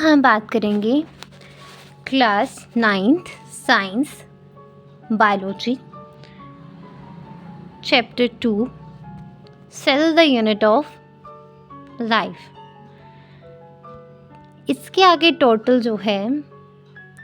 हम बात करेंगे class 9th science biology chapter 2 cell the unit of life. इसके आगे टोटल जो है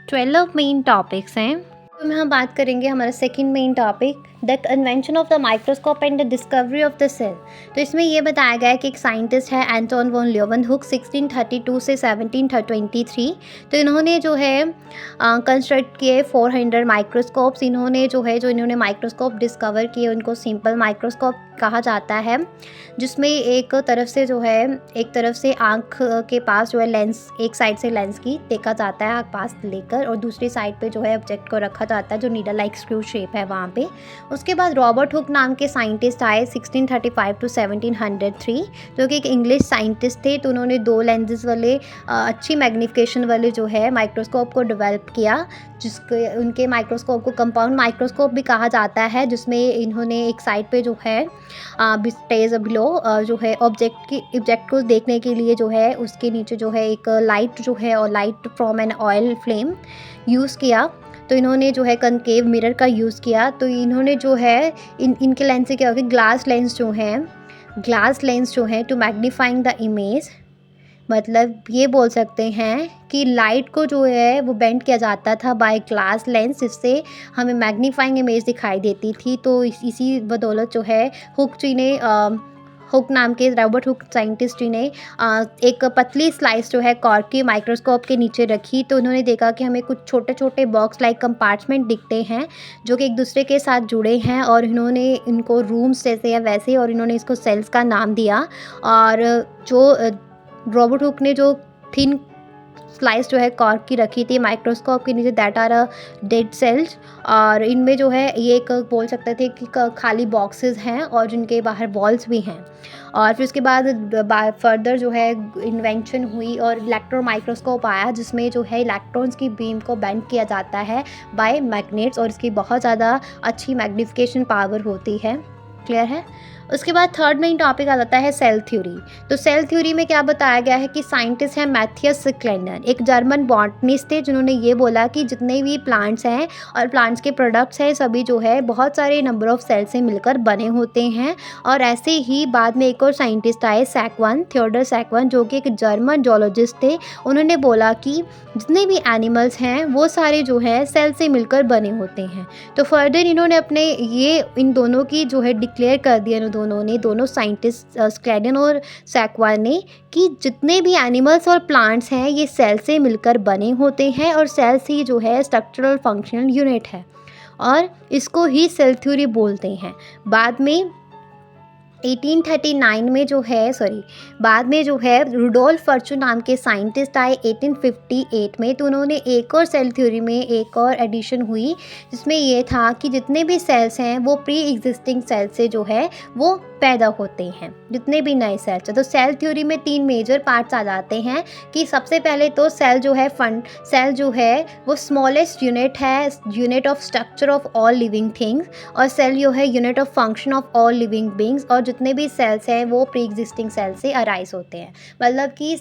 12 मेन टॉपिक्स हैं। तो हम बात करेंगे हमारा second main topic the invention of the microscope and the discovery of the cell. तो इसमें ये बताया गया है कि एक साइंटिस्ट है एंटोन वॉन लीeuwenhoek 1632 से 1723। तो इन्होंने जो है कंस्ट्रक्ट किए 400 माइक्रोस्कोप्स। इन्होंने माइक्रोस्कोप डिस्कवर किए, उनको सिंपल माइक्रोस्कोप कहा जाता है, जिसमें एक तरफ से आँख के पास जो है लेंस, एक साइड से लेंस की देखा जाता है आँख पास लेकर, और दूसरी साइड पे जो है ऑब्जेक्ट को रखा जाता है जो नीडल लाइक स्क्रू शेप है वहाँ पे। उसके बाद रॉबर्ट हुक नाम के साइंटिस्ट आए 1635 टू 1703, जो कि एक इंग्लिश साइंटिस्ट थे। तो उन्होंने 2 लेंसेज वाले अच्छी मैग्निफिकेशन वाले जो है माइक्रोस्कोप को डेवलप किया, उनके माइक्रोस्कोप को कंपाउंड माइक्रोस्कोप भी कहा जाता है, जिसमें इन्होंने एक साइड पे जो है स्टेज बिलो जो है ऑब्जेक्ट को देखने के लिए जो है उसके नीचे जो है एक लाइट जो है और light from an oil flame use किया। तो इन्होंने जो है कनकेव मिरर का यूज़ किया। तो इन्होंने जो है इनके लेंस से क्या होगा, ग्लास लेंस जो है टू मैग्नीफाइंग द इमेज, मतलब ये बोल सकते हैं कि लाइट को जो है वो बेंड किया जाता था बाय ग्लास लेंस, जिससे हमें मैग्नीफाइंग इमेज दिखाई देती थी। तो इसी बदौलत जो है हुक नाम के रॉबर्ट हुक साइंटिस्ट जी ने एक पतली स्लाइस जो है कॉर्क की माइक्रोस्कोप के नीचे रखी। तो उन्होंने देखा कि हमें कुछ छोटे छोटे बॉक्स लाइक कंपार्टमेंट दिखते हैं जो कि एक दूसरे के साथ जुड़े हैं, और इन्होंने इनको रूम्स जैसे या वैसे, और इन्होंने इसको सेल्स का नाम दिया। और जो रॉबर्ट हुक ने जो थिन स्लाइस जो है कॉर्क की रखी थी माइक्रोस्कोप के नीचे, that are a dead cells, और इनमें जो है ये एक बोल सकते थे कि खाली बॉक्सेस हैं और जिनके बाहर वॉल्स भी हैं। और फिर उसके बाद फर्दर जो है इन्वेंशन हुई और इलेक्ट्रॉन माइक्रोस्कोप आया, जिसमें जो है इलेक्ट्रॉन्स की बीम को बेंड किया जाता है बाय मैग्नेट्स, और इसकी बहुत ज़्यादा अच्छी मैग्निफिकेशन पावर होती है। क्लियर है। उसके बाद थर्ड मेन टॉपिक आ जाता है सेल थ्योरी। तो सेल थ्योरी में क्या बताया गया है कि साइंटिस्ट हैं मैथियस क्लेंडन, एक जर्मन बॉटनिस्ट थे, जिन्होंने ये बोला कि जितने भी प्लांट्स हैं और प्लांट्स के प्रोडक्ट्स हैं सभी जो है बहुत सारे नंबर ऑफ सेल से मिलकर बने होते हैं। और ऐसे ही बाद में एक और साइंटिस्ट आए थियोडर सैकवन, जो कि एक जर्मन जोलॉजिस्ट थे। उन्होंने बोला कि जितने भी एनिमल्स हैं वो सारे जो है सेल से मिलकर बने होते हैं। तो फर्दर इन्होंने इन दोनों की जो है डिक्लेयर कर दिया, दोनों साइंटिस्ट स्क्लेडन और सैकवान ने, कि जितने भी एनिमल्स और प्लांट्स हैं ये सेल से मिलकर बने होते हैं, और सेल्स ही जो है स्ट्रक्चरल फंक्शनल यूनिट है, और इसको ही सेल थ्योरी बोलते हैं। बाद में 1839 में जो है रुडोल्फ फर्चू नाम के साइंटिस्ट आए 1858 में। तो उन्होंने एक और सेल थ्योरी में एक और एडिशन हुई, जिसमें ये था कि जितने भी सेल्स हैं वो प्री एग्जिस्टिंग सेल से जो है वो पैदा होते हैं, जितने भी नए सेल्स हैं। तो सेल थ्योरी में 3 मेजर पार्ट्स आ जाते हैं कि सबसे पहले तो सेल जो है वो स्मॉलेस्ट यूनिट है, unit of structure of all living things, और सेल जो है unit of function of all living beings, और जितने भी सेल्स हैं वो प्री एग्जिस्टिंग सेल से अराइज होते हैं। मतलब कि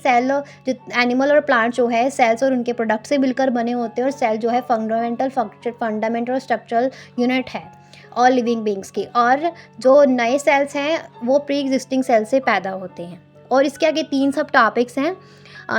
एनिमल और प्लांट जो है सेल्स और उनके प्रोडक्ट से मिलकर बने होते हैं, और सेल जो है फंडामेंटल और स्ट्रक्चरल यूनिट है ऑल लिविंग बींग्स की, और जो नए सेल्स हैं वो प्री एग्जिस्टिंग सेल से पैदा होते हैं। और इसके आगे 3 सब टॉपिक्स हैं,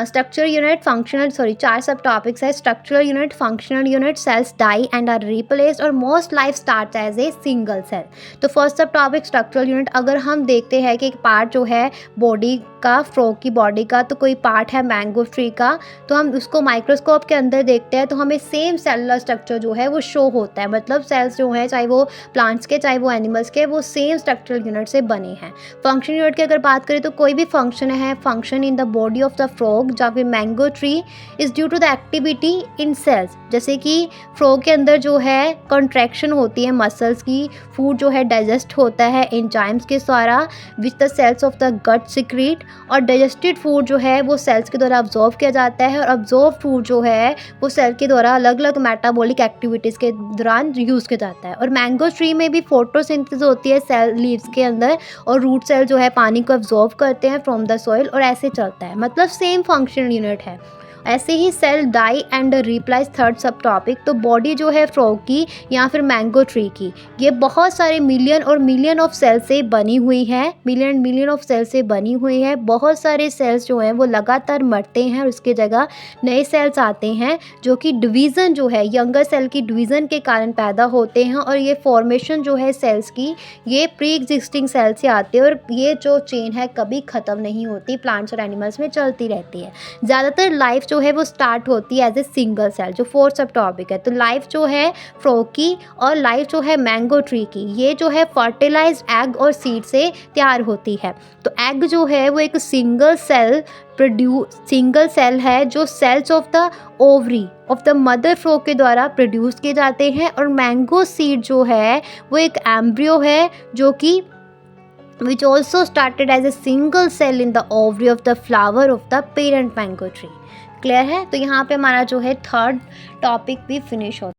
स्ट्रक्चरल यूनिट, 4 सब टॉपिक्स है, structural unit, functional unit, cells die and are replaced, और most life starts as a single cell. तो first subtopic structural unit. अगर हम देखते हैं कि एक पार्ट जो है बॉडी का, फ्रॉग की बॉडी का, तो कोई पार्ट है मैंगो ट्री का, तो हम उसको माइक्रोस्कोप के अंदर देखते हैं तो हमें सेम सेलुलर स्ट्रक्चर जो है वो शो होता है। मतलब सेल्स जो हैं, चाहे वो प्लांट्स के चाहे वो एनिमल्स के, वो सेम स्ट्रक्चरल यूनिट से बने हैं। फंक्शन यूनिट की अगर बात करें तो कोई भी function in the body of the frog या फिर mango tree is due to the activity in cells. जैसे कि फ्रॉग के अंदर जो है कॉन्ट्रैक्शन होती है मसल्स की, फूड जो है डाइजेस्ट होता है एंजाइम्स के द्वारा which the cells of the gut secrete, और डाइजेस्टेड फूड जो है वो सेल्स के द्वारा अब्जॉर्व किया जाता है, और अब्जॉर्व फूड जो है वो सेल के द्वारा अलग अलग मेटाबॉलिक एक्टिविटीज़ के दौरान यूज़ किया जाता है। और मैंगो ट्री में भी फोटोसिंथेसिस होती है सेल लीव्स के अंदर, और रूट सेल जो है पानी को अब्जॉर्व करते हैं फ्रॉम द सॉइल, और ऐसे चलता है। मतलब सेम फंक्शनल यूनिट है। ऐसे ही cell die and replies third subtopic. तो बॉडी जो है फ्रॉग की या फिर मैंगो ट्री की, ये बहुत सारे मिलियन और मिलियन ऑफ सेल से बनी हुई है, मिलियन मिलियन ऑफ सेल से बनी हुई है। बहुत सारे सेल्स जो हैं वो लगातार मरते हैं और उसके जगह नए सेल्स आते हैं, जो कि डिवीज़न जो है यंगर सेल की डिवीज़न के कारण पैदा होते हैं। और ये फॉर्मेशन जो है सेल्स की, ये प्री एग्जिस्टिंग सेल से आते हैं और ये जो चेन है कभी ख़त्म नहीं होती, प्लांट्स और एनिमल्स में चलती रहती है। ज़्यादातर लाइफ जो है वो स्टार्ट होती है एज ए सिंगल सेल, जो फोर्थ सब टॉपिक है। तो लाइफ जो है फ्रॉग की और लाइफ जो है मैंगो ट्री की, ये जो है फर्टिलाइज्ड एग और सीड से तैयार होती है। तो एग जो है वो एक सिंगल सेल है जो cells of the ovary of the mother frog के द्वारा प्रोड्यूस किए जाते हैं। और मैंगो सीड जो है वो एक एम्ब्रियो है जो कि which also started as a single cell in the ovary of the flower of the parent mango tree। Clear है? तो यहाँ पे हमारा जो है थर्ड टॉपिक भी फिनिश होता है।